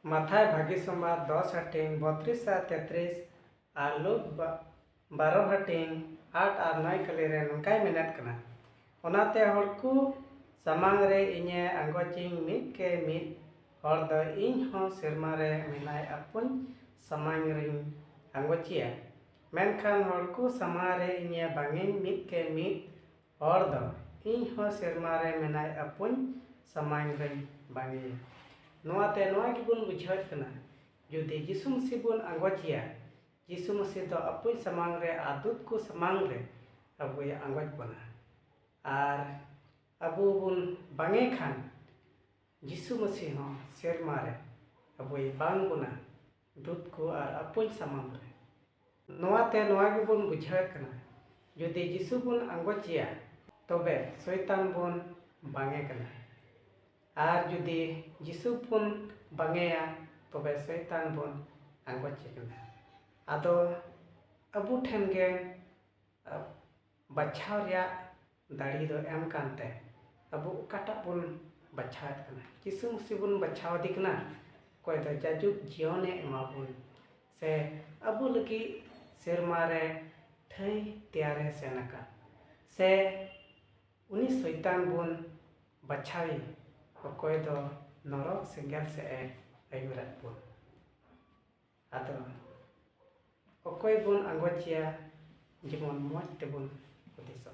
माथाय भागी संबाद 10 हटिंग 32 और 33 और लुक 12 हटिंग 8 और 9 कली रे नंकाय मेनत कना ओनाते हड़कू समांग रे इnye अंगोचिंग मित के मित हड़ द इन हो सिरमा रे मिनाय अपुन समांग रे अंगोचिया मेनखान हड़कू समा रे इnye बांगिंग मित के मित हड़ द इन हो सिरमा रे मिनाय अपुन समांग रे बांगिया नोआते नोआ गिबुन बुझावत कना जुदी यीशु मसीह बुन अंगोचिया यीशु मसीह तो अपुन समांग रे आदुत को समांग रे अबुय अंगोच बना और अबु बुन बांगे खान यीशु मसीह हो सेरमा रे अबुय बांग बुना दूत को और अपुन समांग रे नोआते नोआ गिबुन बुझावत कना जुदी यीशु बुन अंगोचिया तबे शैतान बुन बांगे कना और जुदी यीशु बुन बांगेया तबे शैतान बुन अंगोचे कना आदो अबु ठेन गे बचाव रिया दाड़ी दो एम कानते अबु उकाटा बुन बचावत कना यीशु मसीह बुन बचाव दिकना कोई दो जाजुक जीवने एमा बुन से अबु लगी सेरमा रे ठई त्यारे सेनका से उनी शैतान बुन बचावी कोई दो नरक सेंगल से अयुरत बुन आदो अकोय बुन अंगोचिया जीवन मौज तेबुन उदिसो।